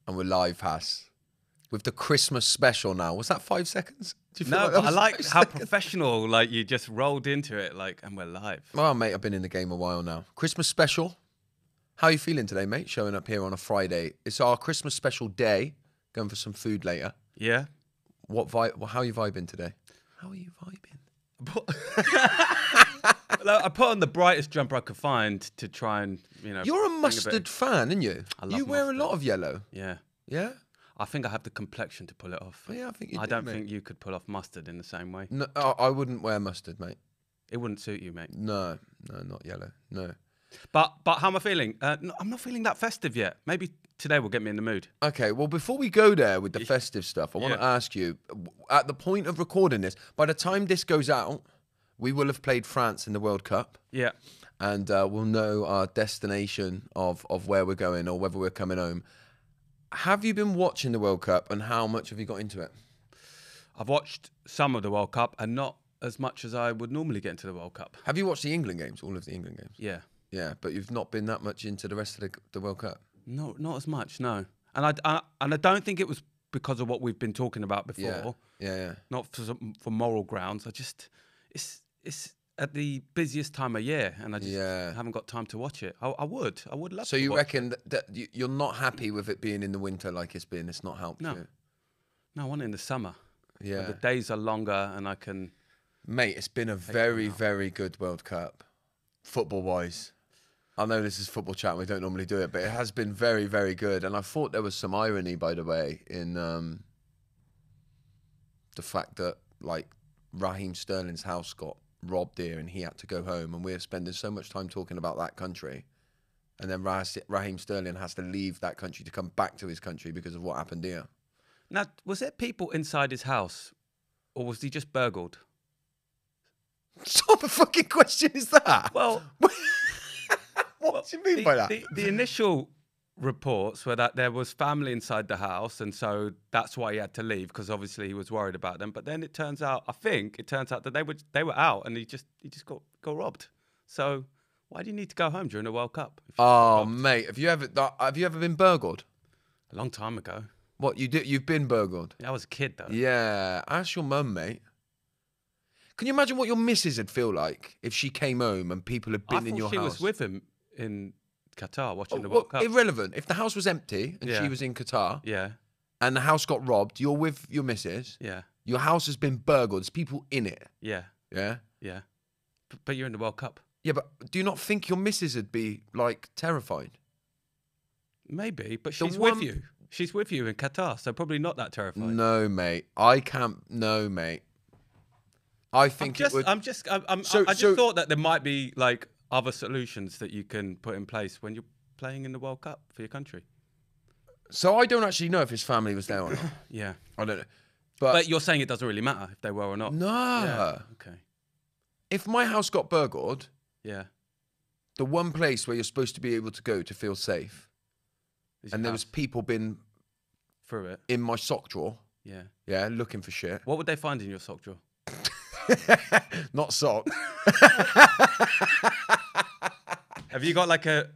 And we're live, Has. With the Christmas special now. Was that 5 seconds? Do you feel No, like that but I was like 5 how seconds? professional, like, you just rolled into it, like, and we're live. Well, mate, I've been in the game a while now. Christmas special. How are you feeling today, mate? Showing up here on a Friday. It's our Christmas special day. Going for some food later. Yeah? What vibe? Well, how are you vibing today? How are you vibing? Well, I put on the brightest jumper I could find to try and, You're a bring mustard fan, aren't you? I love You wear mustard. a lot of yellow. Yeah. Yeah? I think I have the complexion to pull it off. Yeah, I think you I do, don't mate. think you could pull off mustard in the same way. No, I wouldn't wear mustard, mate. It wouldn't suit you, mate. No, not yellow. No. But how am I feeling? No, I'm not feeling that festive yet. Maybe today will get me in the mood. Okay, well, before we go there with the festive stuff, I want to Yeah. ask you, at the point of recording this, by the time this goes out, we will have played France in the World Cup, Yeah. and we'll know our destination of where we're going or whether we're coming home. Have you been watching the World Cup, and how much have you got into it? I've watched some of the World Cup and not as much as I would normally get into the World Cup. Have you watched the England games, all of the England games? Yeah. Yeah, but you've not been that much into the rest of the World Cup? No, not as much, no. And I don't think it was because of what we've been talking about before. Yeah. Not for moral grounds. It's at the busiest time of year, and I just haven't got time to watch it. I would love. So to you watch reckon that you're not happy with it being in the winter like it's been? It's not helped you? No, I want it in the summer. Yeah. The days are longer, and I can. Mate, it's been a very, very good World Cup, football-wise. I know this is football chat, we don't normally do it, but it has been very, very good. And I thought there was some irony, by the way, in the fact that, like, Raheem Stirling's house got robbed here and he had to go home, and we're spending so much time talking about that country. And then Raheem Stirling has to leave that country to come back to his country because of what happened here. Now, was there people inside his house, or was he just burgled? What sort of fucking question is that? Well, what do you mean by that? The initial reports were that there was family inside the house, and so that's why he had to leave, because obviously he was worried about them. But then it turns out, that they were out, and he just got robbed. So why do you need to go home during the World Cup? Oh, mate, have you ever been burgled? A long time ago. What you did? You've been burgled? Yeah, I was a kid though. Yeah, ask your mum, mate. Can you imagine what your missus would feel like if she came home and people had been in your house? I thought she was with him in Qatar watching the Well, World Cup. irrelevant. If the house was empty and she was in Qatar Yeah, and the house got robbed, you're with your missus. yeah, Your house has been burgled. There's people in it. yeah, Yeah. yeah. But you're in the World Cup. Yeah, but do you not think your missus would be like terrified? Maybe, but The she's one- with you. She's with you in Qatar, so probably not that terrified. No, mate. I can't. No, mate. I think it would. I just So- thought that there might be like other solutions that you can put in place when you're playing in the World Cup for your country. So I don't actually know if his family was there or not. Yeah, I don't know. but you're saying it doesn't really matter if they were or not. No. Yeah. Okay. If my house got burgled, Yeah. the one place where you're supposed to be able to go to feel safe, Is and your there was house people been through it. in my sock drawer, Yeah. looking for shit. What would they find in your sock drawer? Not sock. Have you got like a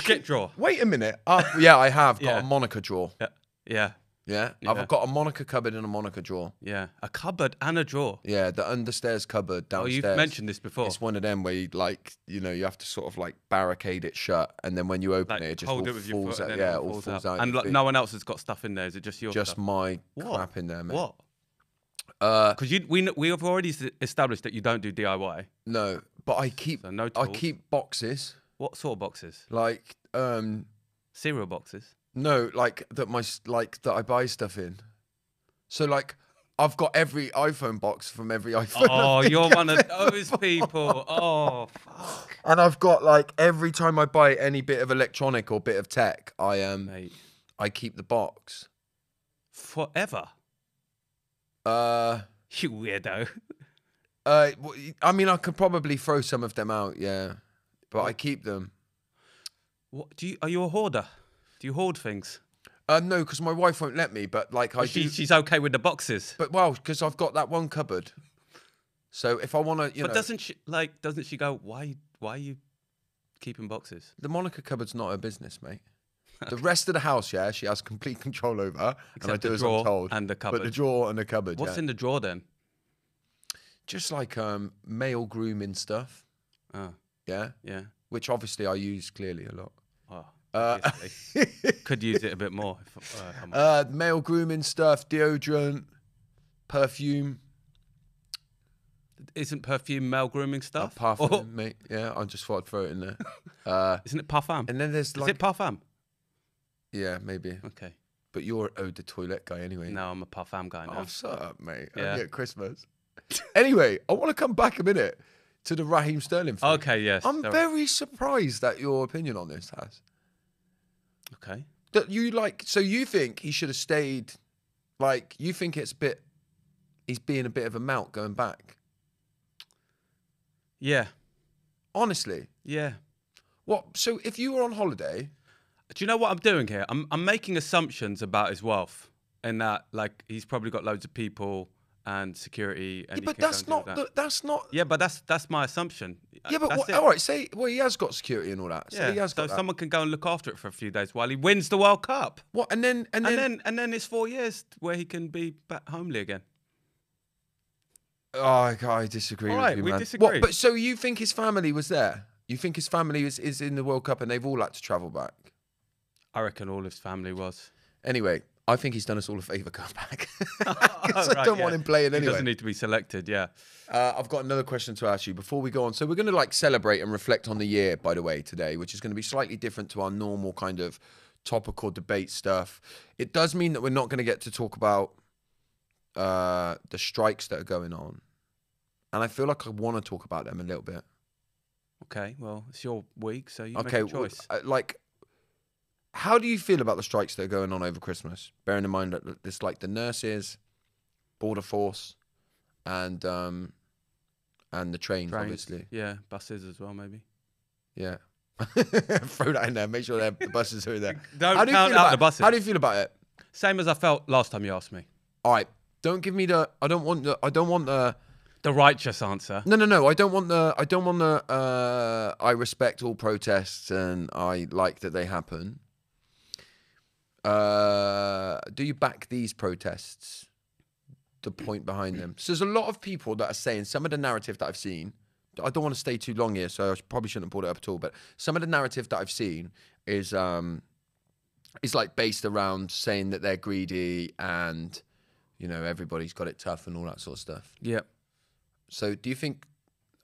shit drawer? Wait a minute. Yeah, I have got Yeah. a Monica drawer. Yeah. Yeah? Yeah. I've got a Monica cupboard and a Monica drawer. Yeah. A cupboard and a drawer. Yeah, the understairs cupboard Oh, downstairs. you've mentioned this before. It's one of them where you have to sort of like barricade it shut, and then when you open Like, it just hold all it with your falls foot out. and then Yeah, it all falls out. And your like, feet. no one else has got stuff in there. Is it just your Just stuff? my What? crap in there, mate. What? Because we have already established that you don't do DIY. no, but I keep So no I tools. keep boxes What sort of boxes? like Cereal boxes. no, like that I buy stuff in. So like I've got every iPhone box from every iPhone. Oh, I think you're one I've of those people. Oh, fuck. And I've got like every time I buy any bit of electronic or bit of tech, Mate. I keep the box. Forever. Uh, You weirdo. I mean, I could probably throw some of them out, yeah, but I keep them. What are you a hoarder? Do you hoard things? No, because my wife won't let me. But like I do. She's okay with the boxes. But well, because I've got that one cupboard. So if I want to, But doesn't she go, why are you keeping boxes? the Monica cupboard's not her business, mate. The rest of the house, yeah, she has complete control over, and I Except do the as I'm drawer told. and the But cupboard. the drawer and the cupboard, What's yeah. in the drawer then? Just like male grooming stuff, Oh, yeah, yeah. which obviously I use clearly a lot. Oh, Uh, obviously. Could use it a bit more. If I'm honest. Male grooming stuff, deodorant, perfume. Isn't perfume male grooming stuff? Parfum, Or, mate. Yeah, I just thought I'd throw it in there. isn't it parfum? And then there's Is like, it parfum? yeah, maybe. Okay. But you're eau de toilette guy anyway. No, I'm a parfum guy now. Oh, shut up, mate. Yeah. Only at Christmas. Anyway, I want to come back a minute to the Raheem Stirling thing. Okay, yes. I'm sorry. very surprised at your opinion on this, Has. Okay. That you like, so you think he should have stayed, like, you think it's a bit, he's being a bit of a mount going back? Yeah. Honestly. Yeah. What? So if you were on holiday, Do you know what I'm doing here? I'm making assumptions about his wealth, and that like he's probably got loads of people and security. And yeah, he but can go that's and do not, that. that's not, Yeah, but that's my assumption. yeah, but That's what, it. all right, say, well, he has got security and all that. So Yeah. he has So got that. someone can go and look after it for a few days while he wins the World Cup, What? And then, and then it's 4 years where he can be back homely again. oh, I disagree All with right, you, we man. disagree. What, but so you think his family was there? You think his family is in the World Cup and they've all had to travel back? I reckon all his family was. Anyway, I think he's done us all a favour going back. Oh, 'Cause I don't want him playing He anyway. doesn't need to be selected. Yeah. I've got another question to ask you before we go on. So we're going to like celebrate and reflect on the year, by the way, today, which is going to be slightly different to our normal kind of topical debate stuff. It does mean that we're not going to get to talk about the strikes that are going on. And I feel like I want to talk about them a little bit. Okay. Well, it's your week, so you Okay, make a choice. like, how do you feel about the strikes that are going on over Christmas? Bearing in mind that it's like the nurses, border force, and the trains, Trains, obviously. Yeah, buses as well, maybe. Yeah. Throw that in there. Make sure the buses are in there. Don't How do you count feel out about the it? buses. How do you feel about it? Same as I felt last time you asked me. All right. Don't give me the. I don't want the. The righteous answer. No. I don't want the. I respect all protests and I like that they happen. Do you back these protests? The point behind them. So there's a lot of people that are saying some of the narrative that I've seen. I don't want to stay too long here, so I probably shouldn't have brought it up at all. But some of the narrative that I've seen is like based around saying that they're greedy and everybody's got it tough and all that sort of stuff. Yeah. So do you think,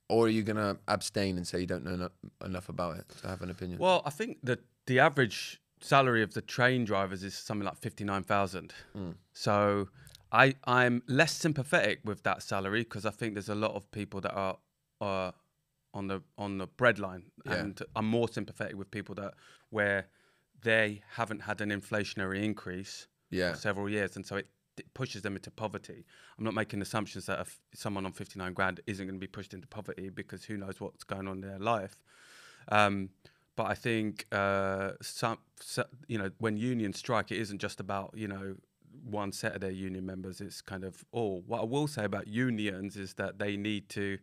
or are you going to abstain and say you don't know enough about it to have an opinion? Well, I think that the average salary of the train drivers is something like 59,000. So I'm less sympathetic with that salary because I think there's a lot of people that are on the breadline, and I'm more sympathetic with people that where they haven't had an inflationary increase for several years, and so it pushes them into poverty. I'm not making assumptions that if someone on 59 grand isn't going to be pushed into poverty because who knows what's going on in their life. But I think when unions strike, it isn't just about one set of their union members. It's kind of all. What I will say about unions is that they need to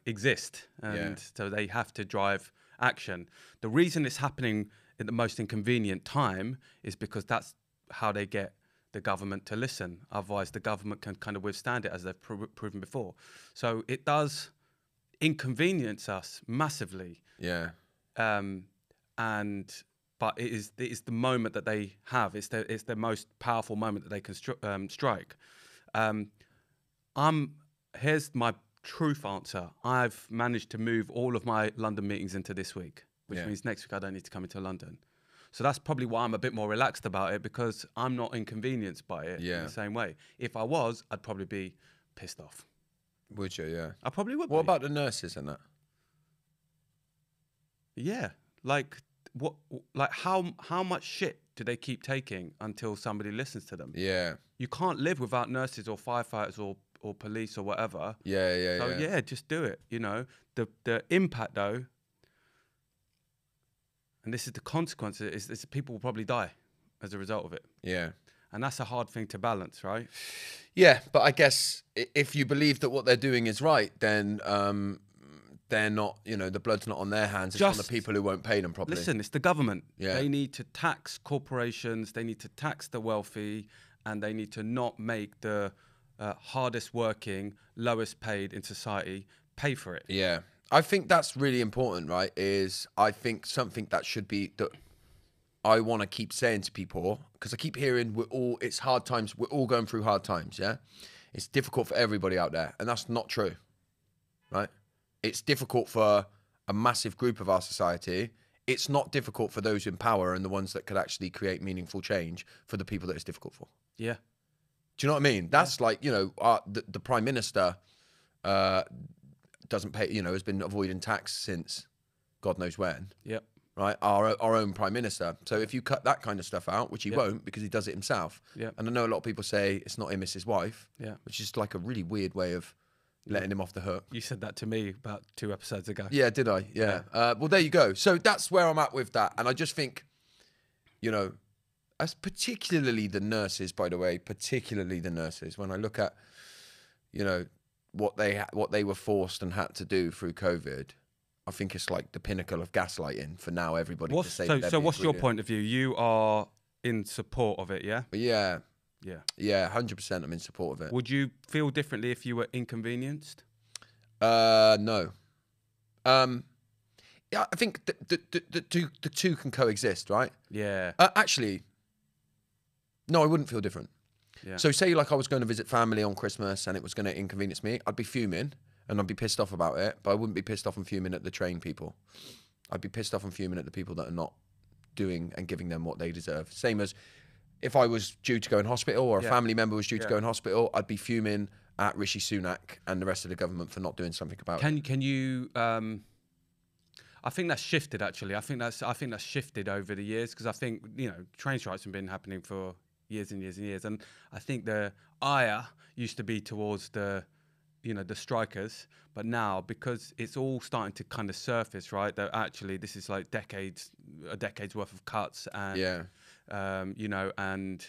exist, and so they have to drive action. The reason it's happening at the most inconvenient time is because that's how they get the government to listen. Otherwise, the government can kind of withstand it, as they've proven before. So it does inconvenience us massively. Yeah. But it is the moment that they have. It's the most powerful moment that they can strike. Here's my truth answer. I've managed to move all of my London meetings into this week, which means next week I don't need to come into London. So that's probably why I'm a bit more relaxed about it, because I'm not inconvenienced by it in the same way. If I was, I'd probably be pissed off. Would you? Yeah. I probably would. What about the nurses and that? Yeah, like what? Like how much shit do they keep taking until somebody listens to them? Yeah. You can't live without nurses or firefighters or police or whatever. Yeah. So just do it. The impact though, and this is the consequence, is people will probably die as a result of it. Yeah. And that's a hard thing to balance, right? Yeah, but I guess if you believe that what they're doing is right, then they're not, you know, the blood's not on their hands. It's on the people who won't pay them properly. Listen, it's the government. Yeah. They need to tax corporations. They need to tax the wealthy, and they need to not make the hardest working, lowest paid in society pay for it. Yeah. I think that's really important, right? I think something that should be that I want to keep saying to people, because I keep hearing it's hard times. We're all going through hard times. Yeah. It's difficult for everybody out there. And that's not true, right? It's difficult for a massive group of our society. It's not difficult for those in power and the ones that could actually create meaningful change for the people that it's difficult for. Yeah. Do you know what I mean? That's like, you know, the Prime Minister doesn't pay, you know, has been avoiding tax since God knows when. Yep. Right? Our own Prime Minister. So if you cut that kind of stuff out, which he won't because he does it himself. Yep. And I know a lot of people say it's not him, it's his wife. Yeah. Which is like a really weird way of letting him off the hook. You said that to me about 2 episodes ago. Yeah, did I? Yeah. Well, there you go. So that's where I'm at with that. And I just think, you know, as particularly the nurses, by the way, particularly the nurses, when I look at, you know, what they were forced and had to do through COVID, I think it's like the pinnacle of gaslighting for now everybody to say. So what's your point of view? You are in support of it, yeah? Yeah. Yeah. Yeah, 100% I'm in support of it. Would you feel differently if you were inconvenienced? No. Yeah, I think the two can coexist, right? Yeah. Actually, no, I wouldn't feel different. Yeah. So say like I was going to visit family on Christmas and it was going to inconvenience me, I'd be fuming and I'd be pissed off about it, but I wouldn't be pissed off and fuming at the trained people. I'd be pissed off and fuming at the people that are not doing and giving them what they deserve. Same as if I was due to go in hospital or a family member was due to go in hospital, I'd be fuming at Rishi Sunak and the rest of the government for not doing something about it. Can you? I think that's shifted actually. I think that's shifted over the years because I think, you know, train strikes have been happening for years and years and years, and I think the ire used to be towards the, you know, the strikers, but now because it's all starting to kind of surface, right? That actually this is like a decade's worth of cuts and you know, and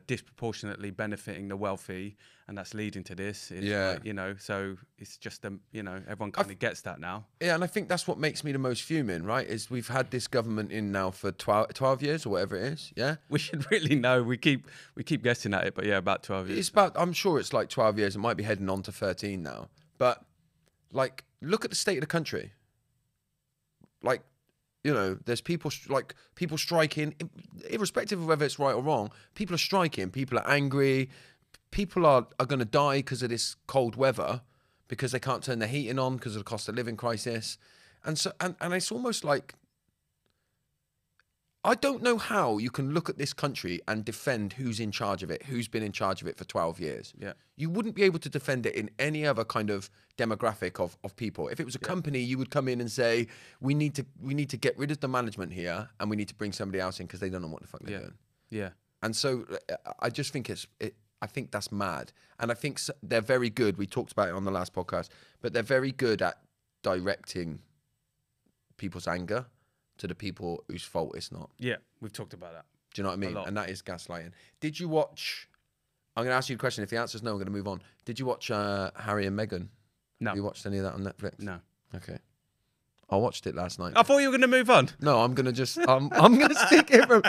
disproportionately benefiting the wealthy, and that's leading to this. It's like, you know, so it's just you know, everyone kind of gets that now. Yeah, and I think that's what makes me the most fuming, right? Is we've had this government in now for 12 years or whatever it is. Yeah, we should really know. We keep guessing at it, but yeah, about 12 years. It's about. I'm sure it's like 12 years. It might be heading on to 13 now. But like, look at the state of the country. Like, you know, there's people striking, irrespective of whether it's right or wrong. People are striking. People are angry. People are going to die because of this cold weather, because they can't turn their heating on because of the cost of living crisis. And so, and it's almost like, I don't know how you can look at this country and defend who's in charge of it, who's been in charge of it for 12 years. Yeah. You wouldn't be able to defend it in any other kind of demographic of people. If it was a company, you would come in and say, we need to get rid of the management here and we need to bring somebody else in because they don't know what the fuck they're doing. Yeah. And so I just think I think that's mad. And I think they're very good. We talked about it on the last podcast, but they're very good at directing people's anger to the people whose fault it's not. Yeah, we've talked about that. Do you know what I mean? And that is gaslighting. Did you watch... I'm going to ask you a question. If the answer is no, I'm going to move on. Did you watch Harry and Meghan? No. Have you watched any of that on Netflix? No. Okay. I watched it last night. I thought you were going to move on. No, I'm going to just... I'm going to stick it from...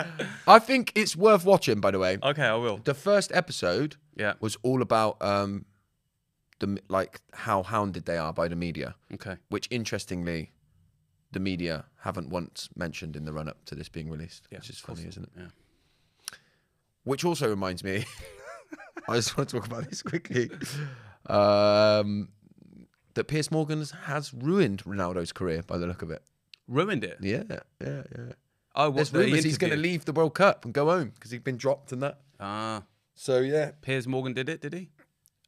I think it's worth watching, by the way. Okay, I will. The first episode was all about how hounded they are by the media. Okay. Which, interestingly, the media haven't once mentioned in the run-up to this being released, which is funny, isn't it? Yeah. Which also reminds me, I just want to talk about this quickly, that Piers Morgan has ruined Ronaldo's career by the look of it. Ruined it? Yeah. Oh, there's rumours he's going to leave the World Cup and go home because he's been dropped and that. Ah. So, yeah. Piers Morgan did it, did he?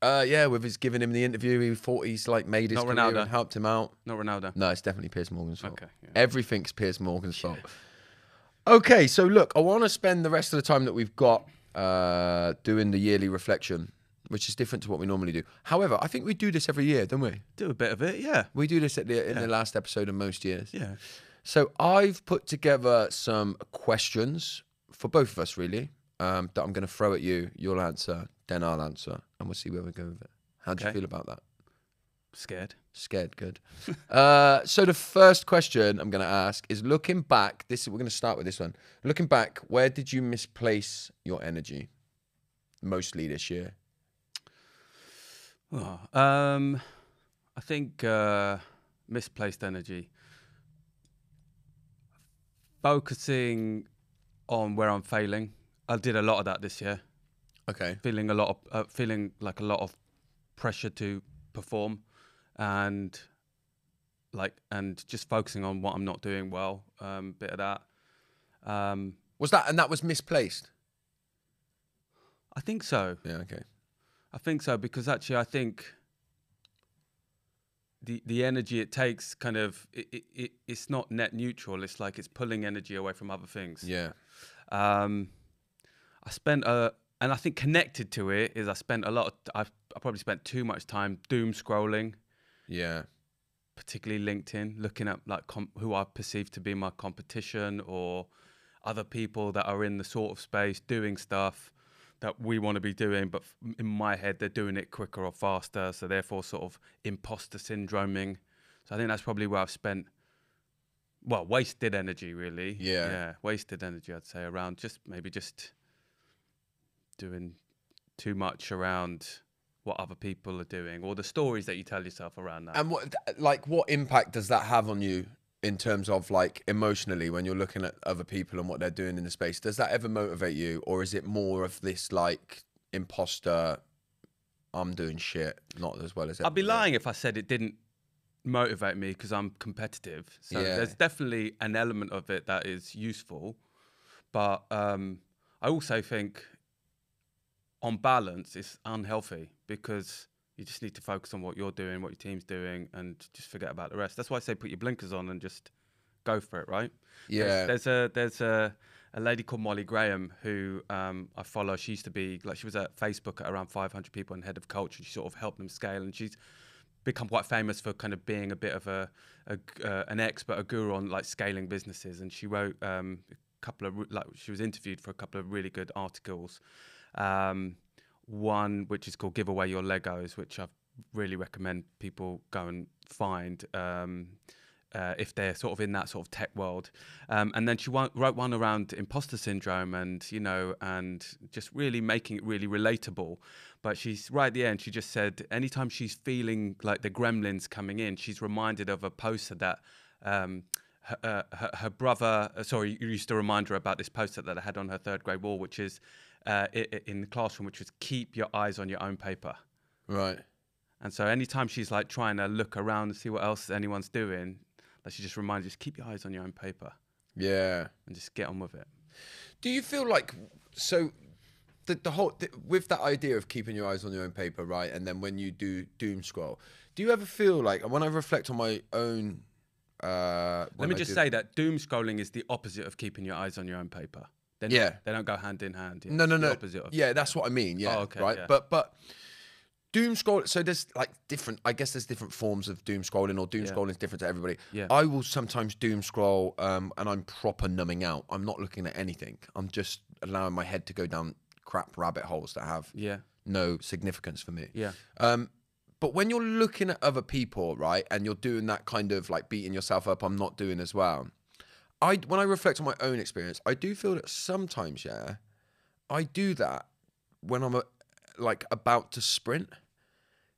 Yeah, with his giving him the interview, he thought he's like made his career and helped him out. Not Ronaldo. No, it's definitely Piers Morgan's fault. Okay. Yeah. Everything's Piers Morgan's fault. Okay, so look, I want to spend the rest of the time that we've got doing the yearly reflection, which is different to what we normally do. However, I think we do this every year, don't we? Do a bit of it, yeah. We do this in the last episode of most years. Yeah. So I've put together some questions for both of us, really, that I'm going to throw at you. You'll answer, then I'll answer, and we'll see where we go with it. How do you feel about that? Scared. Scared, good. So the first question I'm going to ask is, looking back, we're going to start with this one. Looking back, where did you misplace your energy mostly this year? Oh, I think misplaced energy. Focusing on where I'm failing. I did a lot of that this year. Okay. Feeling like a lot of pressure to perform, and just focusing on what I'm not doing well. Bit of that. That was misplaced? I think so. Yeah, okay. I think so, because actually I think the energy it takes it's not net neutral. It's like it's pulling energy away from other things. Yeah. I spent and I think connected to it is I probably spent too much time doom scrolling. Yeah. Particularly LinkedIn, looking at like who I perceive to be my competition, or other people that are in the sort of space doing stuff that we want to be doing, but in my head they're doing it quicker or faster, so therefore sort of imposter syndroming. So I think that's probably where I've spent, well, wasted energy really. Yeah. Wasted energy, I'd say, around just doing too much around what other people are doing, or the stories that you tell yourself around that. And what impact does that have on you in terms of like emotionally when you're looking at other people and what they're doing in the space? Does that ever motivate you, or is it more of this like imposter, I'm doing shit, not as well as I'd be lying if I said it didn't motivate me, because I'm competitive. So there's definitely an element of it that is useful. But I also think on balance it's unhealthy, because you just need to focus on what you're doing, what your team's doing, and just forget about the rest. That's why I say put your blinkers on and just go for it, right? Yeah. There's a lady called Molly Graham who I follow. She used to be she was at Facebook at around 500 people and head of culture. And she sort of helped them scale, and she's become quite famous for kind of being a bit of an expert, a guru on like scaling businesses. And she wrote a couple of she was interviewed for a couple of really good articles. One which is called "Give Away Your Legos," which I really recommend people go and find if they're sort of in that sort of tech world. And then she wrote one around imposter syndrome, and and just really making it really relatable. But she's right at the end. She just said anytime she's feeling like the gremlins coming in, she's reminded of a poster that her brother, used to remind her about this poster that I had on her third grade wall, which is in the classroom, which was keep your eyes on your own paper. Right. And so anytime she's like trying to look around and see what else anyone's doing, like she just reminds you, just keep your eyes on your own paper. Yeah. And just get on with it. Do you feel like, so the whole, with that idea of keeping your eyes on your own paper, right? And then when you do doom scroll, do you ever feel like, when I reflect on my own, let me just say that doom scrolling is the opposite of keeping your eyes on your own paper. They don't go hand in hand. No. Opposite of That's what I mean. Yeah. Oh, okay, right. yeah. But doom scroll. So there's like different. I guess there's different forms of doom scrolling, or doom scrolling is different to everybody. Yeah. I will sometimes doom scroll, and I'm proper numbing out. I'm not looking at anything. I'm just allowing my head to go down crap rabbit holes that have no significance for me. Yeah. But when you're looking at other people, right, and you're doing that kind of like beating yourself up, I'm not doing as well. When I reflect on my own experience, I do feel that sometimes, I do that when I'm like about to sprint.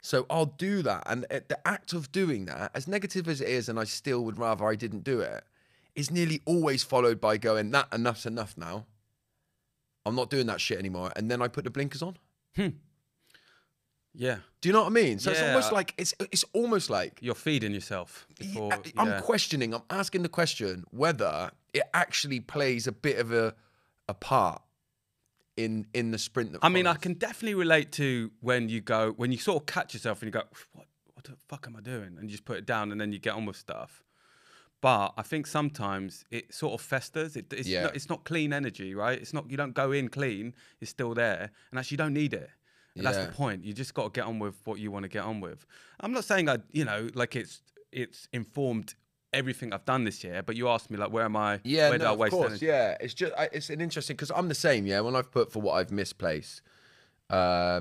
So I'll do that, and the act of doing that, as negative as it is, and I still would rather I didn't do it, is nearly always followed by going, that enough's enough now. I'm not doing that shit anymore, and then I put the blinkers on. Yeah. Do you know what I mean? So it's almost like it's almost like you're feeding yourself before. I'm questioning. I'm asking the question whether it actually plays a bit of a part in the sprint. That I mean, I follows. can definitely relate to when you sort of catch yourself and you go, what the fuck am I doing? And you just put it down and then you get on with stuff. But I think sometimes it sort of festers. It's not clean energy, right? It's not. You don't go in clean. It's still there, and actually you don't need it. And that's the point. You just got to get on with what you want to get on with. I'm not saying it's informed everything I've done this year, but you asked me like, where am I? Yeah, where did I waste energy? Yeah, it's just it's an interesting, because I'm the same. Yeah, when I've put for what I've misplaced, I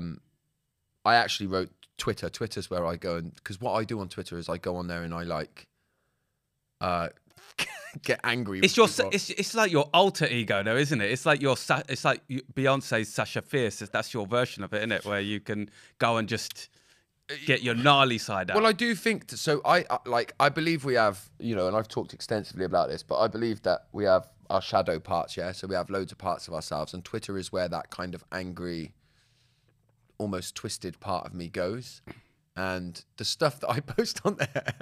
actually wrote Twitter's where I go, and because what I do on Twitter is I go on there and I like get angry. It's with your, people. it's like your alter ego, though, isn't it? It's like it's like Beyonce's Sasha Fierce. That's your version of it, isn't it? Where you can go and just get your gnarly side out. Well, I do think so. I believe we have, and I've talked extensively about this, but I believe that we have our shadow parts, yeah. So we have loads of parts of ourselves, and Twitter is where that kind of angry, almost twisted part of me goes. And the stuff that I post on there,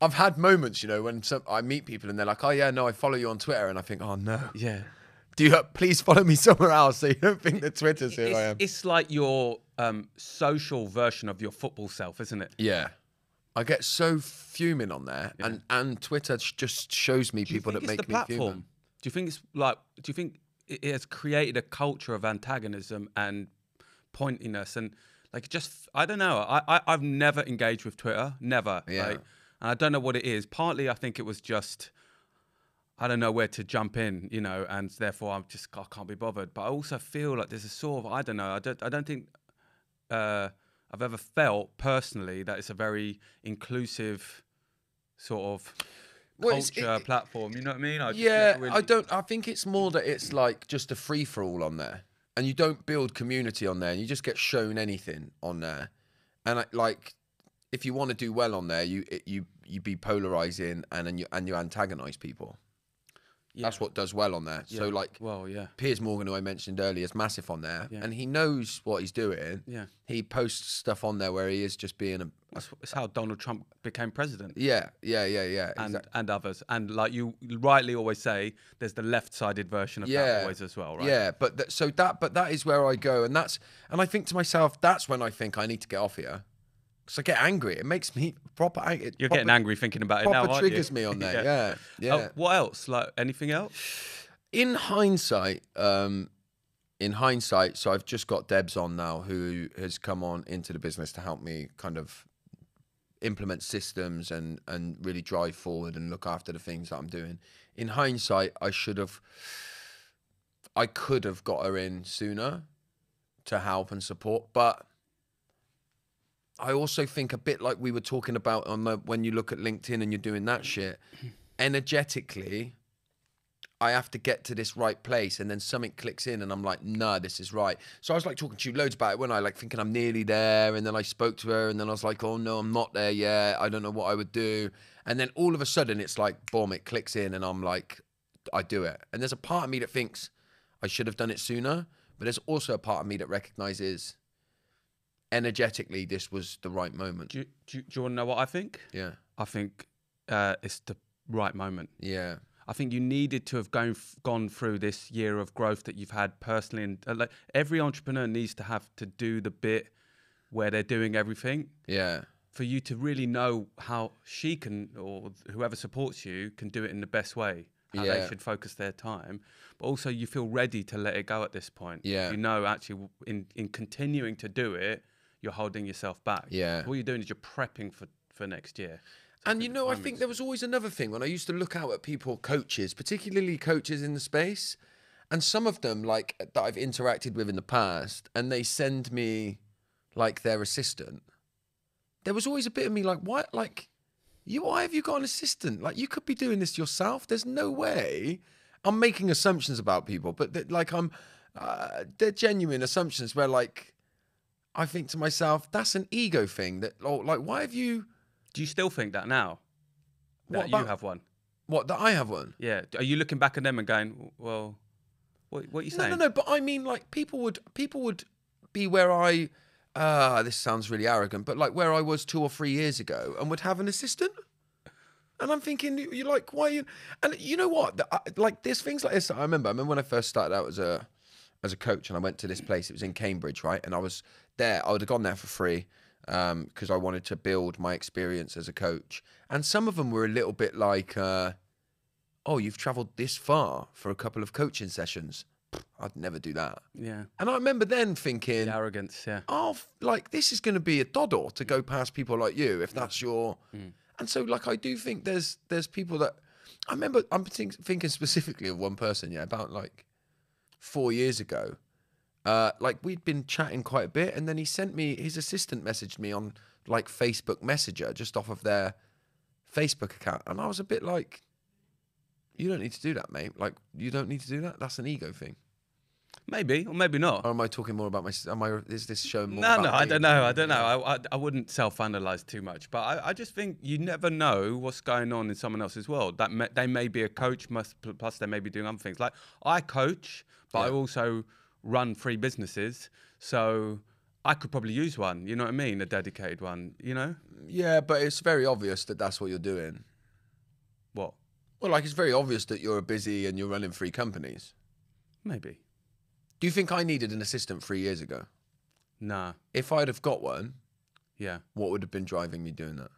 I've had moments, when I meet people and they're like, "Oh yeah, no, I follow you on Twitter," and I think, "Oh no, Yeah. do you please follow me somewhere else so you don't think that Twitter's who I am." It's like your social version of your football self, isn't it? Yeah. I get so fuming on there, and Twitter just shows me people that make me fuming. Do you think it's like? Do you think it has created a culture of antagonism and pointiness and like just? I don't know. I've never engaged with Twitter, never. Yeah. Like, and I don't know what it is. Partly, I think it was just I don't know where to jump in, and therefore I can't be bothered. But I also feel like there's a sort of I don't know. I don't think. I've ever felt personally that it's a very inclusive sort of culture platform. You know what I mean? I think it's more that it's like just a free for all on there, and you don't build community on there, and you just get shown anything on there. And if you want to do well on there, you be polarizing and you antagonize people. Yeah. That's what does well on there. Yeah. So Piers Morgan, who I mentioned earlier, is massive on there, and he knows what he's doing. Yeah, he posts stuff on there where he is just being That's how Donald Trump became president. Yeah. And others, and like you rightly always say, there's the left-sided version of that always as well, right? Yeah, but that is where I go, and I think to myself, that's when I think I need to get off here. So I get angry. It makes me proper angry. You're getting angry thinking about it now, aren't you? Triggers me on there. Yeah. What else? Like anything else? In hindsight, so I've just got Debs on now, who has come on into the business to help me kind of implement systems and really drive forward and look after the things that I'm doing. In hindsight, I could have got her in sooner to help and support, but I also think a bit like we were talking about when you look at LinkedIn and you're doing that shit, energetically, I have to get to this right place, and then something clicks in and I'm like, nah, this is right. So I was like talking to you loads about it when I thinking I'm nearly there, and then I spoke to her and then I was like, oh no, I'm not there yet. I don't know what I would do. And then all of a sudden it's like, boom, it clicks in and I'm like, I do it. And there's a part of me that thinks I should have done it sooner, but there's also a part of me that recognizes energetically this was the right moment. Do you want to know what I think? Yeah. I think it's the right moment. Yeah. I think you needed to have gone through this year of growth that you've had personally, and like every entrepreneur needs to have to do the bit where they're doing everything. Yeah. For you to really know how she can, or whoever supports you, can do it in the best way. How they should focus their time, but also you feel ready to let it go at this point. Yeah. You know, actually, in continuing to do it, you're holding yourself back. Yeah. All you're doing is you're prepping for next year. And I think there was always another thing when I used to look out at people, coaches, particularly coaches in the space, and some of them that I've interacted with in the past, and they send me their assistant. There was always a bit of me why have you got an assistant? You could be doing this yourself. There's no way. I'm making assumptions about people, but they're genuine assumptions where I think to myself, that's an ego thing. Why have you? Do you still think that now? That you have one? What, that I have one? Yeah. Are you looking back at them and going, well, what are you saying? No. But I mean, people would be where I. This sounds really arrogant, but where I was 2 or 3 years ago, and would have an assistant. And I'm thinking, you're why are you? And you know what? There's things like this. I remember when I first started out as a coach, and I went to this place. It was in Cambridge, right? And I was there. I would have gone there for free because I wanted to build my experience as a coach. And some of them were a little bit oh, you've travelled this far for a couple of coaching sessions. I'd never do that. Yeah. And I remember then thinking, the arrogance, yeah. Oh, this is going to be a doddle to go past people like you if that's your. And so, I do think there's people that I remember. I'm thinking specifically of one person, about 4 years ago, Like we'd been chatting quite a bit, and then his assistant messaged me on like Facebook Messenger just off of their Facebook account, and I was a bit like, you don't need to do that, mate. Like, you don't need to do that. That's an ego thing. Maybe or maybe not. Or am I talking more about is this showing more No, about no, I me don't than know. I you? don't know. I wouldn't self-analyze too much, but I just think you never know what's going on in someone else's world. They may be a coach, plus they may be doing other things. Like I coach, but I Yeah. also run 3 businesses, so I could probably use one. You know what I mean? A dedicated one. You know Yeah, but it's very obvious that that's what you're doing. what? Well, like it's very obvious that you're busy and you're running 3 companies. Maybe. Do you think I needed an assistant 3 years ago? Nah. If I'd have got one, Yeah. what would have been driving me doing that?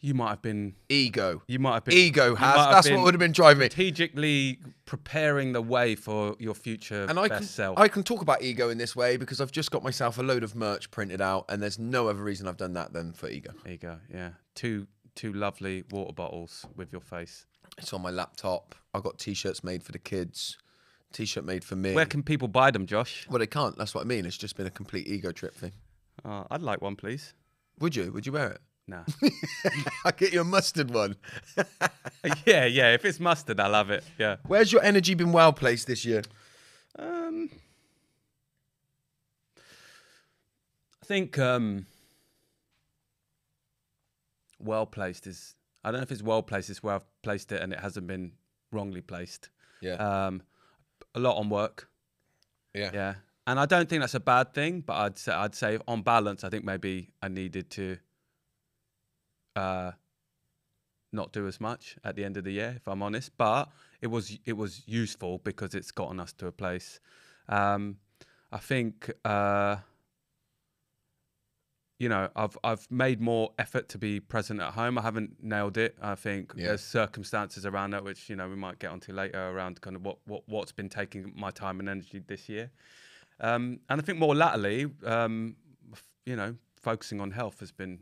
You might have been. Ego. You might have been. Ego you has. might have That's been what would have been driving me. strategically preparing the way for your future And best self. I can talk about ego in this way because I've just got myself a load of merch printed out, and there's no other reason I've done that than for ego. There you go. Yeah. Two lovely water bottles with your face. It's on my laptop. I've got T-shirts made for the kids. T-shirt made for me. Where can people buy them, Josh? Well, they can't. That's what I mean. It's just been a complete ego trip thing. I'd like one, please. Would you? Would you wear it? Nah. I'll get you a mustard one. yeah. If it's mustard, I love it. Yeah. Where's your energy been well placed this year? I think well placed is. I don't know if it's well placed. It's where I've placed it, and it hasn't been wrongly placed. Yeah. A lot on work. Yeah. And I don't think that's a bad thing, but I'd say on balance, I think maybe I needed to not do as much at the end of the year, if I'm honest. But it was useful because it's gotten us to a place. I think I've made more effort to be present at home. I haven't nailed it. I think there's circumstances around that which we might get onto later around kind of what's been taking my time and energy this year. And I think more latterly, focusing on health has been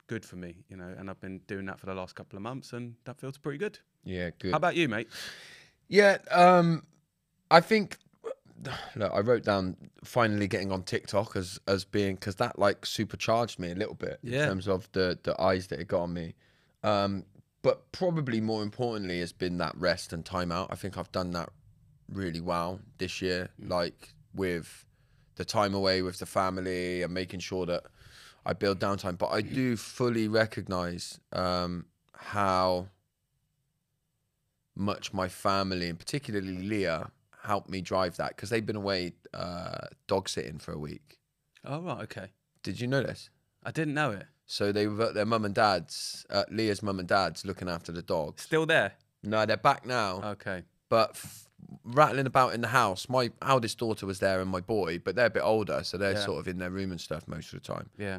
good for me, and I've been doing that for the last couple of months, and that feels pretty good. Yeah, good. How about you, mate? Yeah, I think. Look, I wrote down finally getting on TikTok as being because that like supercharged me a little bit in terms of the eyes that it got on me. But probably more importantly has been that rest and time out. I think I've done that really well this year, like with the time away with the family and making sure that I build downtime. But I do fully recognize how much my family, and particularly Leah, helped me drive that because they've been away dog sitting for a week. Oh, right, okay. Did you know this? I didn't know it. So they were at their mum and dad's, Leah's mum and dad's, looking after the dogs. Still there? No, they're back now. Okay. But rattling about in the house. My eldest daughter was there and my boy, but they're a bit older, so they're sort of in their room and stuff most of the time. Yeah.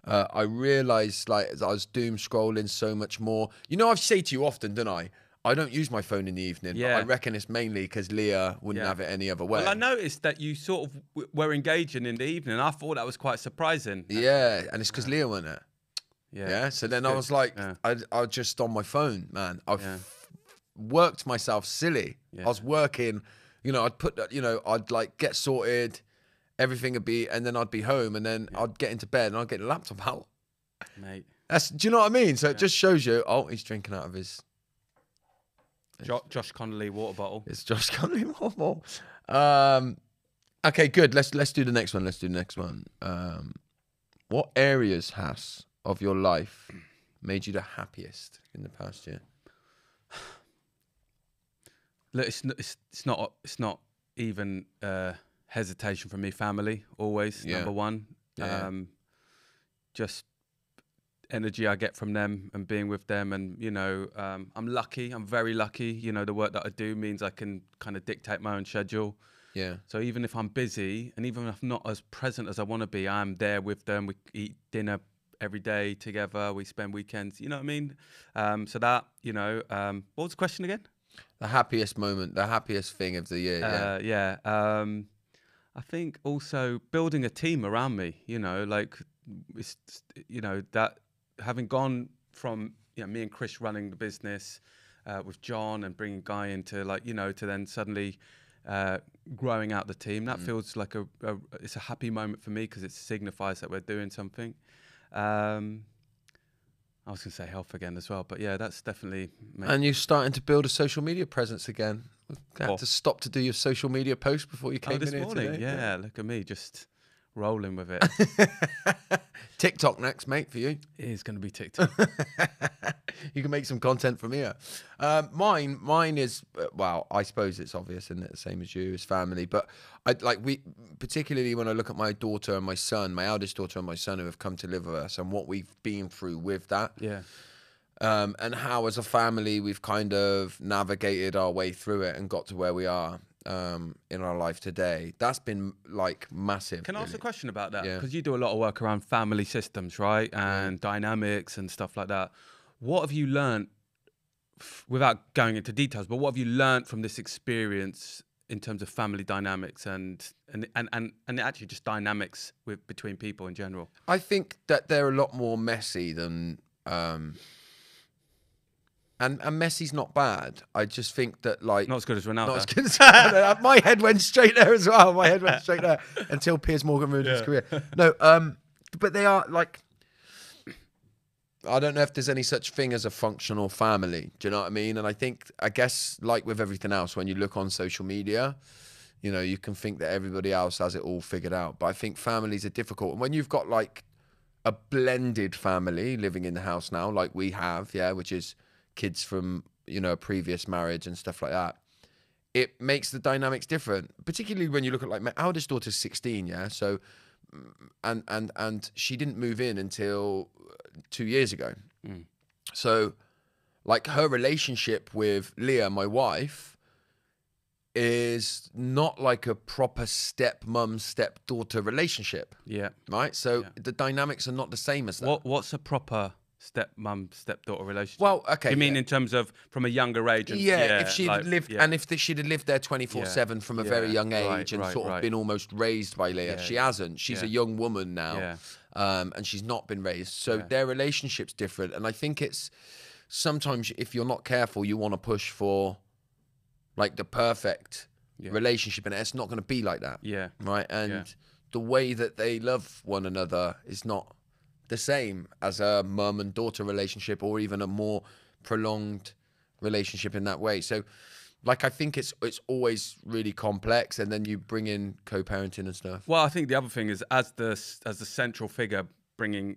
I realised like as I was doom scrolling so much more. I say to you often, don't I? I don't use my phone in the evening. Yeah. But I reckon it's mainly because Leah wouldn't have it any other way. Well, I noticed that you sort of were engaging in the evening. I thought that was quite surprising. Yeah, and it's because Leah wasn't it. Yeah. So then I was like, I was just on my phone, man. Worked myself silly. Yeah. I was working, I'd like get sorted, everything would be, and then I'd be home, and then I'd get into bed and I'd get the laptop out. Mate. Do you know what I mean? So it just shows you, he's drinking out of his... Josh Connolly water bottle. It's Josh Connolly water bottle. Okay, good. Let's do the next one. What areas, Hass, of your life made you the happiest in the past year? Look, it's not even hesitation from me. Family always number one. Yeah. Just energy I get from them and being with them, and I'm lucky. I'm very lucky. The work that I do means I can kind of dictate my own schedule. Yeah. So even if I'm busy and even if I'm not as present as I want to be, I'm there with them. We eat dinner every day together. We spend weekends. You know what I mean? So that what was the question again? The happiest moment, the happiest thing of the year. I think also building a team around me. It's that having gone from me and Chris running the business with John and bringing Guy into to then suddenly growing out the team. That feels like it's a happy moment for me because it signifies that we're doing something. I was going to say health again as well, but yeah, that's definitely. And you're starting to build a social media presence again. You had to stop to do your social media post before you came this in here morning. today. Yeah, look at me, just rolling with it. TikTok next, mate, for you. It is going to be TikTok. You can make some content from here. Mine is well, I suppose it's obvious, isn't it? The same as you, as family. But particularly when I look at my daughter and my son, my eldest daughter and my son who have come to live with us, and what we've been through with that. Yeah. And how, as a family, we've kind of navigated our way through it and got to where we are in our life today. That's been like massive. Can I ask a question about that? Yeah. Because you do a lot of work around family systems, right? And dynamics and stuff like that. What have you learned, without going into details, but what have you learned from this experience in terms of family dynamics and actually just dynamics between people in general? I think that they're a lot more messy than and messy's not bad. I just think that like Not as good as Ronaldo. not as good as my head went straight there as well. My head went straight there until Piers Morgan ruined his career. No, but they are like, I don't know if there's any such thing as a functional family. Do you know what I mean? And I guess like with everything else, when you look on social media, you know, you can think that everybody else has it all figured out. But I think families are difficult. And when you've got like a blended family living in the house now, like we have, yeah, which is kids from, you know, a previous marriage and stuff like that, it makes the dynamics different. Particularly when you look at like my eldest daughter's 16, yeah. So, and she didn't move in until 2 years ago. So like her relationship with Leah, my wife, is not like a proper stepmom, stepdaughter relationship. Yeah. Right? So the dynamics are not the same as that. What's a proper stepmom, stepdaughter relationship? Well, okay. You mean in terms of from a younger age? And, if she'd like, lived, and if she'd have lived there 24/7 from a very young age and sort of been almost raised by Leah. Yeah, she hasn't. She's a young woman now, and she's not been raised. So their relationship's different. And I think it's sometimes if you're not careful, you want to push for like the perfect relationship, and it's not going to be like that. Yeah. Right. And the way that they love one another is not the same as a mum and daughter relationship, or even a more prolonged relationship in that way. So like I think it's always really complex, and then you bring in co-parenting and stuff. Well, I think the other thing is as the central figure bringing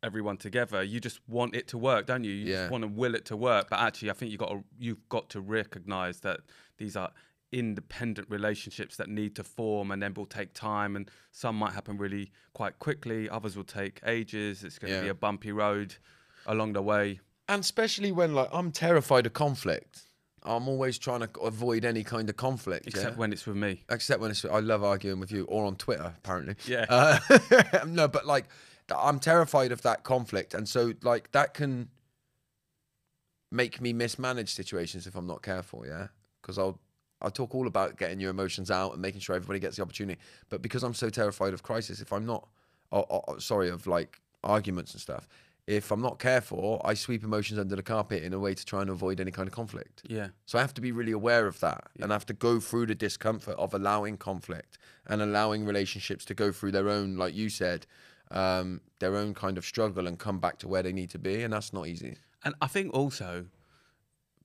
everyone together, you just want it to work, don't you? You just want to will it to work. But actually I think you've got to recognize that these are independent relationships that need to form, and then will take time, and some might happen really quite quickly, others will take ages. It's going to be a bumpy road along the way. And especially when like I'm terrified of conflict. I'm always trying to avoid any kind of conflict. Except when it's with me. Except when it's, I love arguing with you, or on Twitter, apparently. Yeah. No, but like, I'm terrified of that conflict. And so like that can make me mismanage situations if I'm not careful, yeah? Because I'll talk all about getting your emotions out and making sure everybody gets the opportunity. But because I'm so terrified of crisis, if I'm not, of like arguments and stuff, if I'm not careful, I sweep emotions under the carpet in a way to try and avoid any kind of conflict. Yeah. So I have to be really aware of that, and I have to go through the discomfort of allowing conflict and allowing relationships to go through their own, like you said, their own kind of struggle and come back to where they need to be. And that's not easy. And I think also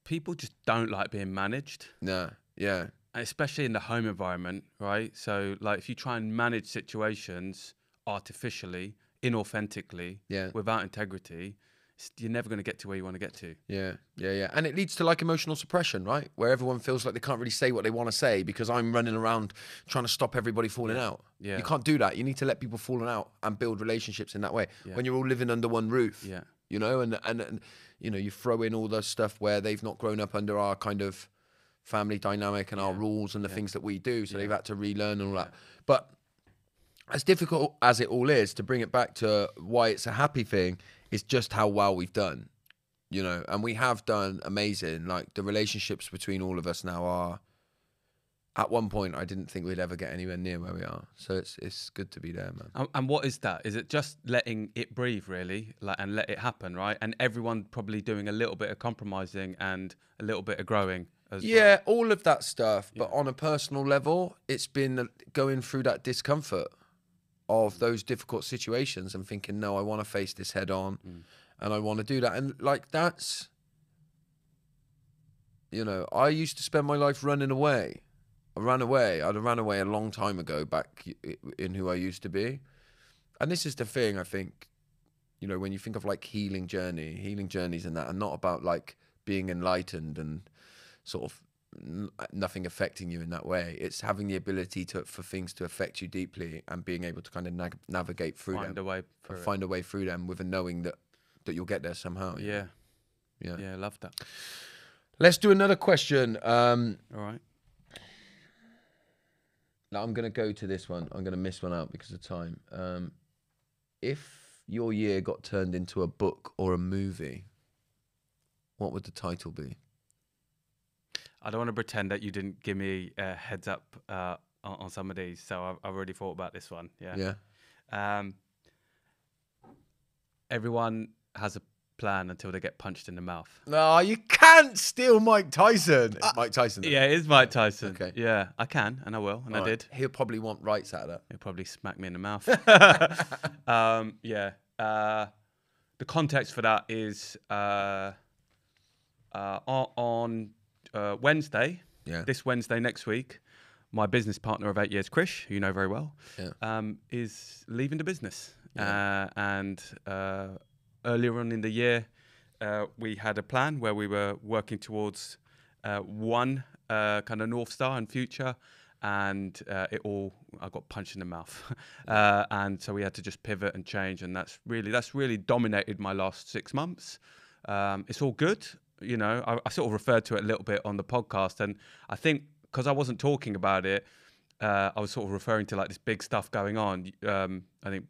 people just don't like being managed. No. Yeah. Especially in the home environment, right? So like if you try and manage situations artificially, inauthentically, without integrity, you're never going to get to where you want to get to. Yeah. And it leads to like emotional suppression, right? Where everyone feels like they can't really say what they want to say because I'm running around trying to stop everybody falling out. Yeah. You can't do that. You need to let people fall out and build relationships in that way. Yeah. When you're all living under one roof. Yeah. You know, and you know, you throw in all the stuff where they've not grown up under our kind of family dynamic and our rules and the things that we do, so they've had to relearn and all that. But as difficult as it all is, to bring it back to why it's a happy thing, is just how well we've done, you know. And we have done amazing. Like the relationships between all of us now are, at one point I didn't think we'd ever get anywhere near where we are. So it's good to be there, man. And what is that? Is it just letting it breathe, really, like, and let it happen, right? And everyone probably doing a little bit of compromising and a little bit of growing as Yeah, well. all of that stuff. But on a personal level, it's been going through that discomfort of those difficult situations and thinking, no, I want to face this head on and I want to do that. And like, that's, you know, I used to spend my life running away. I'd have ran away a long time ago back in who I used to be. And this is the thing, I think, you know, when you think of like healing journeys and that are not about like being enlightened and sort of nothing affecting you in that way. It's having the ability for things to affect you deeply and being able to kind of navigate through Find them. a way through it. Find a way through them with a knowing that you'll get there somehow. Yeah. Yeah. Yeah, I love that. Let's do another question. All right. Now I'm going to go to this one. I'm going to miss one out because of time. If your year got turned into a book or a movie, what would the title be? I don't want to pretend that you didn't give me a heads up on some of these, so I've already thought about this one. Yeah. Everyone has a plan until they get punched in the mouth. No, you can't steal Mike Tyson. Mike Tyson. Yeah, it is Mike Tyson. Okay. Yeah, I can, and I will, and I did. He'll probably want rights out of that. He'll probably smack me in the mouth. Yeah. The context for that is on Wednesday, this Wednesday next week, my business partner of 8 years, Krish, who you know very well, is leaving the business. And earlier on in the year, we had a plan where we were working towards one kind of North Star and future, and I got punched in the mouth. And so we had to just pivot and change, and that's really dominated my last 6 months. It's all good. You know, I sort of referred to it a little bit on the podcast, and I think because I wasn't talking about it, I was sort of referring to like this big stuff going on. I think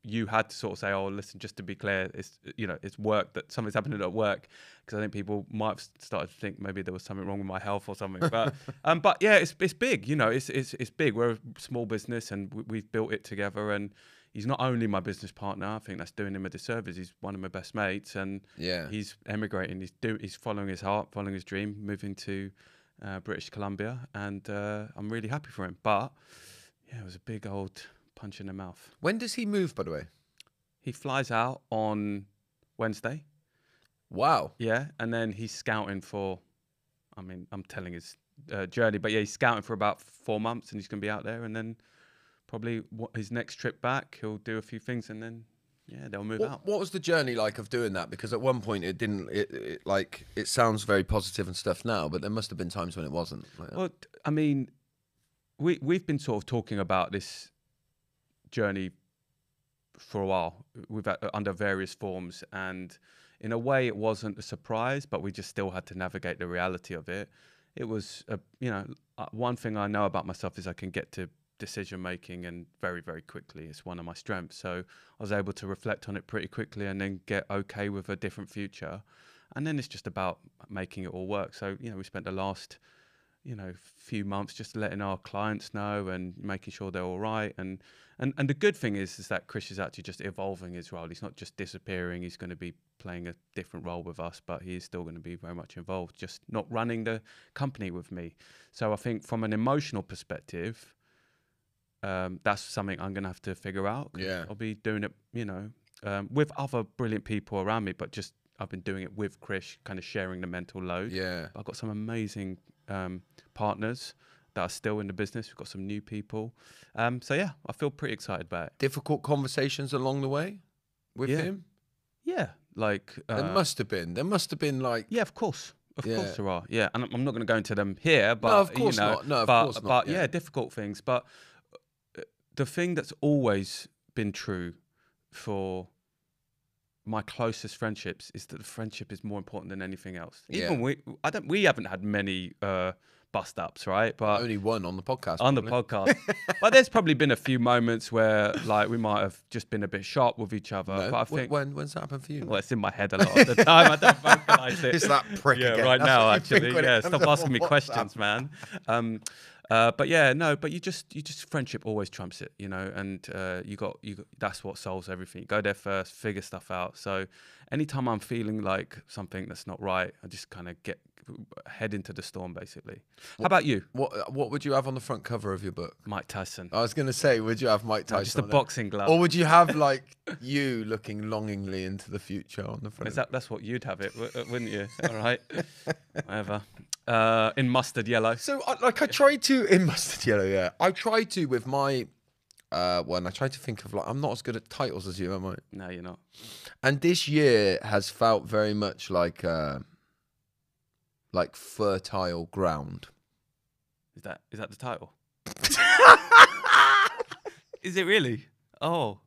you had to sort of say, "Oh, listen, just to be clear, it's work, that something's happening at work," because I think people might have started to think maybe there was something wrong with my health or something. But yeah, it's big. You know, it's big. We're a small business, and we've built it together. And he's not only my business partner. I think that's doing him a disservice. He's one of my best mates, and he's emigrating. He's following his heart, following his dream, moving to British Columbia, and I'm really happy for him. But yeah, it was a big old punch in the mouth. When does he move, by the way? He flies out on Wednesday. Wow. Yeah, and then he's scouting for, I'm telling his journey, but yeah, he's scouting for about 4 months, and he's going to be out there, and then probably his next trip back, he'll do a few things, and then they'll move out. What was the journey like of doing that? Because at one point it didn't. It sounds very positive and stuff now, but there must have been times when it wasn't. Well, I mean, we've been sort of talking about this journey for a while. We've had, under various forms, and in a way it wasn't a surprise, but we just still had to navigate the reality of it. It was one thing I know about myself is I can get to decision making and very, very quickly. It's one of my strengths. So I was able to reflect on it pretty quickly and then get okay with a different future. And then it's just about making it all work. So, we spent the last few months just letting our clients know and making sure they're all right. And the good thing is that Chris is actually just evolving his role. He's not just disappearing. He's going to be playing a different role with us, but he is still going to be very much involved, just not running the company with me. So I think from an emotional perspective, that's something I'm going to have to figure out. Yeah. I'll be doing it, with other brilliant people around me, but just I've been doing it with Chris, kind of sharing the mental load. Yeah. I've got some amazing partners that are still in the business. We've got some new people. So yeah, I feel pretty excited about it. Difficult conversations along the way with him? Yeah. Like There must have been. Like... Yeah, of course. Of course there are. Yeah. And I'm not going to go into them here, but no, of course not. No, of course not. But yeah, difficult things. But the thing that's always been true for my closest friendships is that the friendship is more important than anything else. Even we haven't had many bust ups, right? But only one on the podcast. But there's probably been a few moments where like we might have just been a bit sharp with each other. No. But I think when's that happened for you? Well, it's in my head a lot of the time. I don't vocalize it. It's that prick again. Right That's now, actually. Yeah, stop asking me WhatsApp. questions, man. But yeah, no, but you just friendship always trumps it, and you got that's what solves everything. You go there first, figure stuff out. So anytime I'm feeling like something that's not right, I just kind of head into the storm, basically. How about you? What would you have on the front cover of your book? Mike Tyson. I was going to say, would you have Mike Tyson? No, just a on it? boxing glove. Or would you have like you looking longingly into the future on the front? That's what you'd have it, wouldn't you? All right. Whatever. In mustard yellow. So I tried to in mustard yellow. Yeah, I tried to with my one. I tried to think of like I'm not as good at titles as you, am I? No, you're not. And this year has felt very much like fertile ground. Is that the title? Is it really? Oh,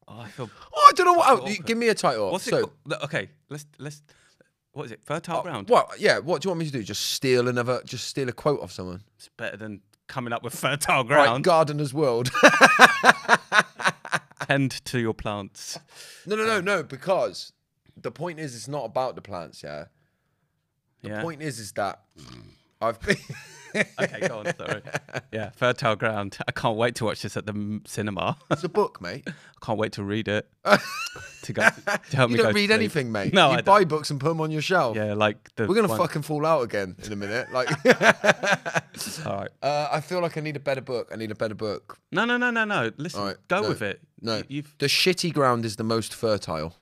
I feel. Oh, I don't know what. Give me a title. What's it called? Okay, let's. What is it? Fertile ground. Well, yeah. What do you want me to do? Just steal a quote off someone. It's better than coming up with fertile Right, ground. Gardener's World. Tend to your plants. No. Because the point is, it's not about the plants. Yeah. The Yeah. point is that I've been. Okay, go on. Sorry. Yeah, fertile ground. I can't wait to watch this at the cinema. It's a book, mate. I can't wait to read it. To help me You go don't to read sleep. anything, mate. No, you I buy don't. books and put them on your shelf. Yeah, like the. We're gonna one- fucking fall out again in a minute. Like, All right. I feel like I need a better book. No. Listen, All right, go no, with it. No, You've. the shitty ground is the most fertile.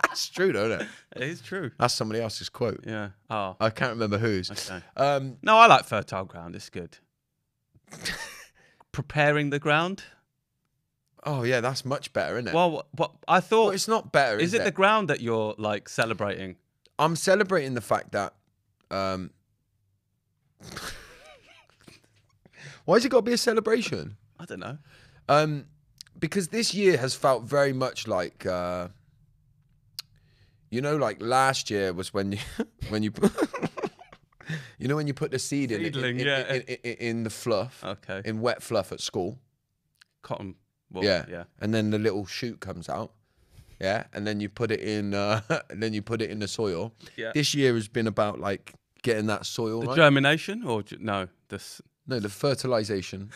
That's true, though, isn't it? It is true. That's somebody else's quote. Yeah. Oh. I can't remember whose. Okay. No, I like fertile ground. It's good. Preparing the ground. oh yeah, that's much better, isn't it? Well, what I thought. Well, it's not better. Is it the ground that you're like celebrating? I'm celebrating the fact that. Why's it got to be a celebration? I don't know. Because this year has felt very much like, like last year was when you when you when you put the seed Seedling, in the fluff, Okay. in wet fluff at school. Cotton. Wool, Yeah. Yeah. And then the little shoot comes out. Yeah. And then you put it in the soil. Yeah. This year has been about like getting that soil The right. germination or no? This. No, the fertilization.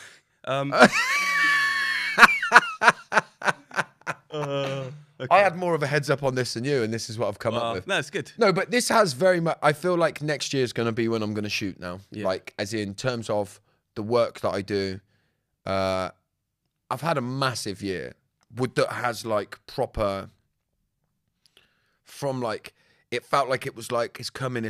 I had more of a heads up on this than you, and this is what I've come up with. No, it's good. No, but this has very much. I feel like next year is going to be when I'm going to shoot now. Yeah. Like, as in terms of the work that I do. I've had a massive year that has like proper. From like, it felt like it was like it's coming,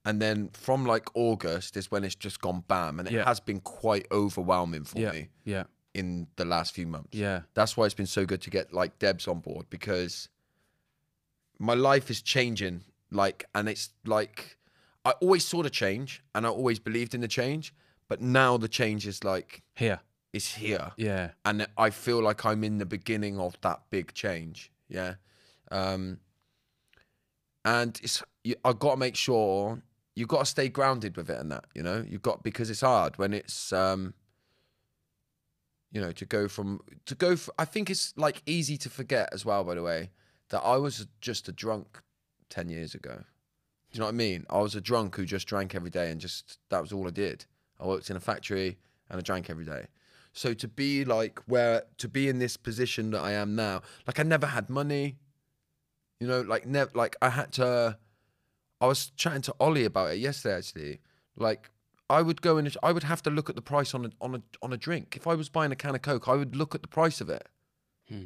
and then from like August is when it's just gone bam, and it Yeah. has been quite overwhelming for Yeah. me Yeah. in the last few months. Yeah. That's why it's been so good to get like Debs on board, because my life is changing. Like, and it's like, I always saw the change and I always believed in the change, but now the change is like, Here. it's here. Yeah. And I feel like I'm in the beginning of that big change. Yeah. And I've got to make sure you've got to stay grounded with it and that, because it's hard when it's, to go I think it's like easy to forget as well, by the way, that I was just a drunk 10 years ago. Do you know what I mean? I was a drunk who just drank every day and that was all I did. I worked in a factory and I drank every day. So to be in this position that I am now, like I never had money, I was chatting to Ollie about it yesterday, actually. Like, I would have to look at the price on a drink. If I was buying a can of Coke, I would look at the price of it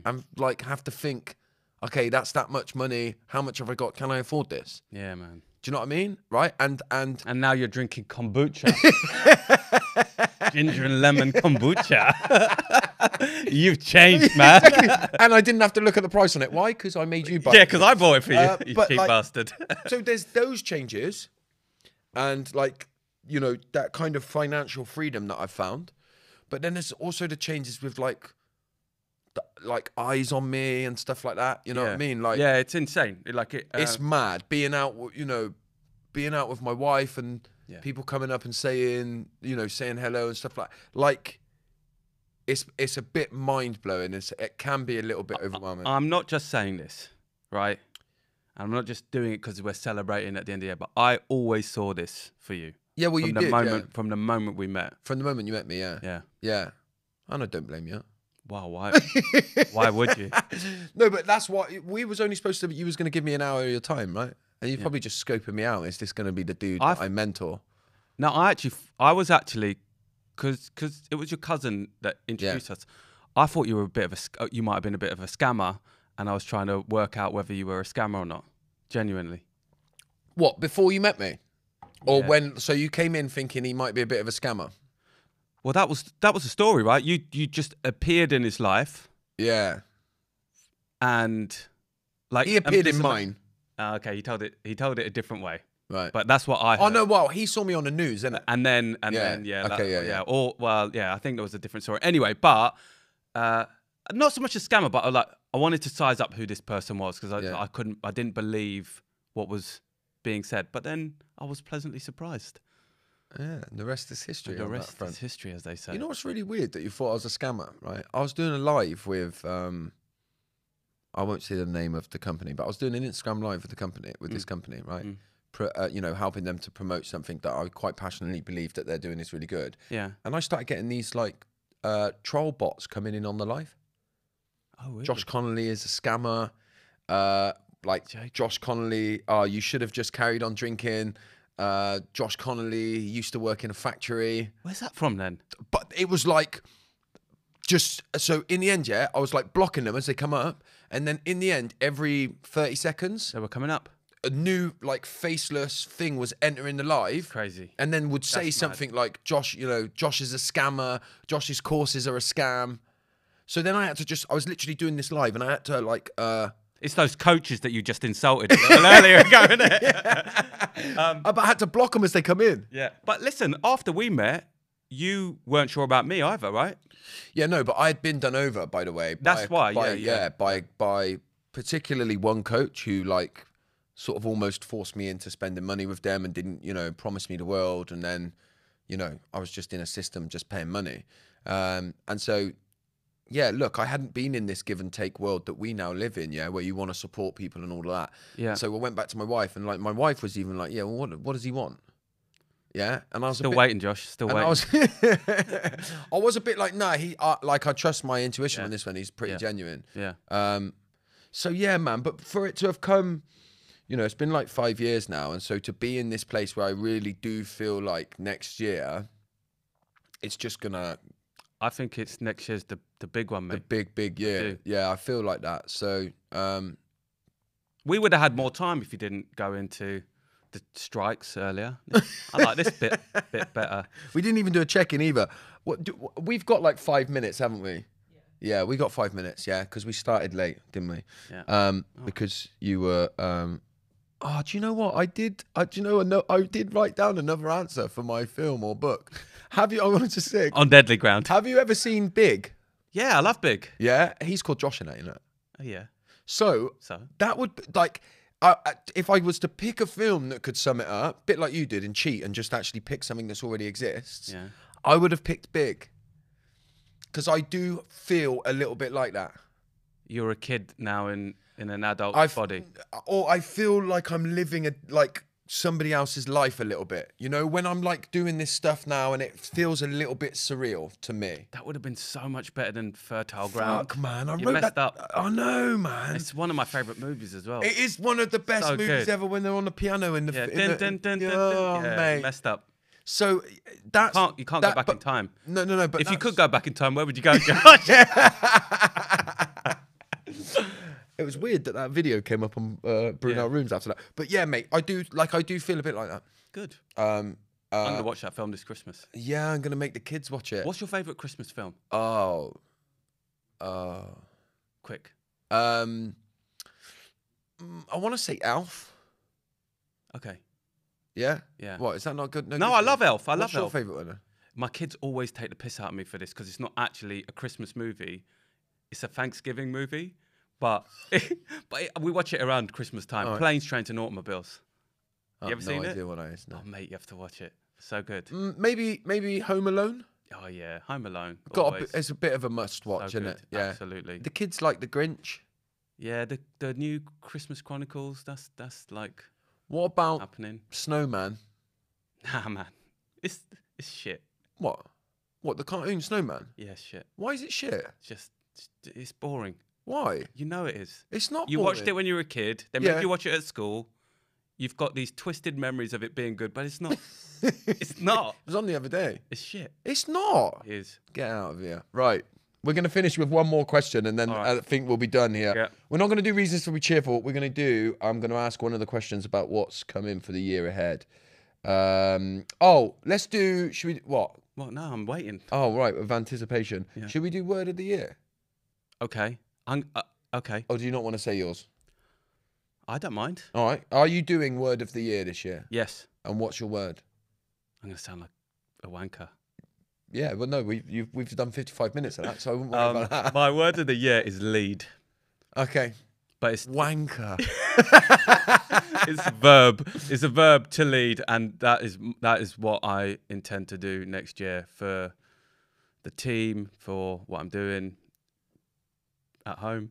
and like have to think, okay, that's that much money. How much have I got? Can I afford this? Yeah, man. Do you know what I mean? Right? And now you're drinking kombucha. Ginger and lemon kombucha. You've changed, man. and I didn't have to look at the price on it. Why? Because I made you buy Yeah, it. because I bought it for you, you but cheap like- bastard. So there's those changes and like, that kind of financial freedom that I've found. But then there's also the changes with like eyes on me and stuff like that. You know what I mean? Like, yeah, it's insane. it's mad being out with my wife and Yeah. people coming up and saying hello and stuff like it's a bit mind blowing. It can be a little bit overwhelming. I'm not just saying this, right? I'm not just doing it because we're celebrating at the end of the year, but I always saw this for you. Yeah, well, From you the did. moment, From the moment we met. From the moment you met me, yeah. Yeah. Yeah. And I don't blame you. Wow, why? Why would you? No, but that's what we was only supposed to. You was going to give me an hour of your time, right? And you're probably just scoping me out. Is this going to be the dude that I mentor? No, I was actually, because it was your cousin that introduced us. I thought you were you might have been a bit of a scammer, and I was trying to work out whether you were a scammer or not. Genuinely. What, before you met me, or when? So you came in thinking he might be a bit of a scammer. Well, that was the story, right? You just appeared in his life. Yeah. And like he appeared in mine. Okay, he told it a different way. Right. But that's what I heard. Oh no, well, he saw me on the news, innit? And then Or I think there was a different story. Anyway, but not so much a scammer, but I wanted to size up who this person was because I didn't believe what was being said. But then I was pleasantly surprised. Yeah, and the rest is history. The rest is history, as they say. You know what's really weird that you thought I was a scammer, right? I was doing a live with I won't say the name of the company, but I was doing an Instagram live with the company, with this company, right? You know, helping them to promote something that I quite passionately believe that they're doing is really good. Yeah. And I started getting these like troll bots coming in on the live. Oh, really? Josh Connolly is a scammer. Josh Connolly, you should have just carried on drinking. Josh Connolly used to work in a factory. Where's that from then? But it was like, just, so in the end, I was like blocking them as they come up. And then in the end, every 30 seconds, they were coming up. A new like faceless thing was entering the live. Crazy. And then would say something like, Josh, you know, Josh is a scammer. Josh's courses are a scam. So then I had to I was literally doing this live and I had to like... It's those coaches that you just insulted a little earlier ago, isn't it? But I had to block them as they come in. Yeah. But listen, after we met, you weren't sure about me either, right? Yeah, no, but I had been done over, by the way. By particularly one coach who like sort of almost forced me into spending money with them and didn't, you know, promise me the world. And then, you know, I was just in a system just paying money. And so... Yeah, look, I hadn't been in this give and take world that we now live in, where you want to support people and all of that. Yeah. So I went back to my wife, and like my wife was even like, well, what does he want? Yeah, and I was still waiting, Josh. Still waiting. I was a bit like, nah, I trust my intuition on this one. He's pretty genuine. Yeah. So yeah, man. But for it to have come, you know, it's been like 5 years now, and so to be in this place where I really do feel like next year, it's just gonna. I think it's next year's the big one, mate. The big year. Yeah, I feel like that. So we would have had more time if you didn't go into the strikes earlier. I like this bit better. We didn't even do a check-in either. We've got like 5 minutes, haven't we? Yeah, we got 5 minutes, because we started late, didn't we? Yeah. Because you were... do you know what? I did write down another answer for my film or book. I wanted to say... On Deadly Ground. Have you ever seen Big? Yeah, I love Big. Yeah? He's called Josh in it, isn't it? Oh, yeah. So that would, like... if I was to pick a film that could sum it up, a bit like you did and cheat and just actually pick something that's already exists, I would have picked Big. Because I do feel a little bit like that. You're a kid now in an adult body. Or I feel like I'm living like somebody else's life a little bit. You know, when I'm like doing this stuff now and it feels a little bit surreal to me. That would have been so much better than Fertile Ground. Fuck, man. I you wrote messed that up. I know, man. It's one of my favourite movies as well. It is one of the best movies ever when they're on the piano in the... mate. Messed up. So that's... You can't go back in time. No. But if you could go back in time, where would you go? It was weird that video came up on Brunel Rooms after that. But yeah, mate, I do feel a bit like that. Good. I'm gonna watch that film this Christmas. Yeah, I'm gonna make the kids watch it. What's your favourite Christmas film? Quick. I want to say Elf. Okay. Yeah? Yeah. What, is that not good? No, I love Elf. What's your favourite one? My kids always take the piss out of me for this because it's not actually a Christmas movie. It's a Thanksgiving movie. But we watch it around Christmas time. Right. Planes, Trains and Automobiles. You ever seen it? No idea what it is. No. Oh, mate, you have to watch it. So good. Maybe Home Alone? Oh, yeah. Home Alone. It's a bit of a must-watch, isn't it? Yeah. Absolutely. The kids like The Grinch. Yeah, the new Christmas Chronicles, that's like... What about happening? Snowman? Nah, man. It's shit. What? What, the cartoon Snowman? Yeah, shit. Why is it shit? Just It's boring. Why? You know it is. It's not. You watched it boring. when you were a kid. They Yeah. made you watch it at school. You've got these twisted memories of it being good, but it's not. It's not. It was on the other day. It's shit. It's not. It is. Get out of here. Right. We're going to finish with one more question and then All right. I think we'll be done here. Yeah. We're not going to do reasons to be cheerful. What we're going to do, I'm going to ask one of the questions about what's coming for the year ahead. Let's do, should we, what? Well, no, I'm waiting. Oh, right, with anticipation. Yeah. Should we do word of the year? Okay. Okay. Or do you not want to say yours? I don't mind. All right. Are you doing word of the year this year? Yes. And what's your word? I'm going to sound like a wanker. Yeah, well, no, we've done 55 minutes of that, so I wouldn't worry about that. My word of the year is lead. Okay. But it's Wanker. it's verb. It's a verb to lead, and that is what I intend to do next year for the team, for what I'm doing at home,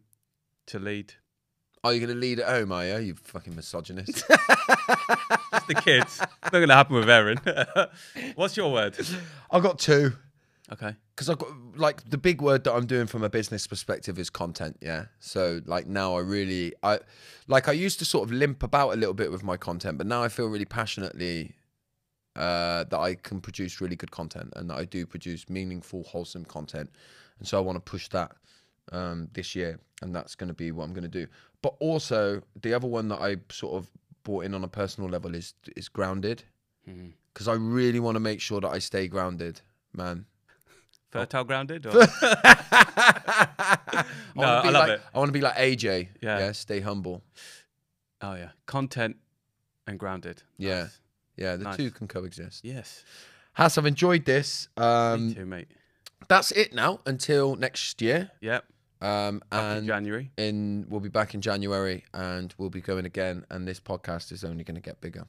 to lead. Are you going to lead at home, are you? You fucking misogynist. Just the kids. It's not going to happen with Erin. What's your word? I've got two. Okay. Because I've got, like, the big word that I'm doing from a business perspective is content, yeah? So, like, now I used to sort of limp about a little bit with my content, but now I feel really passionately that I can produce really good content and that I do produce meaningful, wholesome content. And so I want to push that this year, and that's going to be what I'm going to do. But also, the other one that I sort of brought in on a personal level is grounded. Because I really want to make sure that I stay grounded, man. Fertile grounded? Or? No, I love it. I want to be like AJ. Yeah. Stay humble. Oh, yeah. Content and grounded. Yeah. Nice. Yeah, the Nice. two can coexist. Yes. Has, I've enjoyed this. Me too, mate. That's it now until next year. Yep. And In January. we'll be back in January and we'll be going again. And this podcast is only going to get bigger.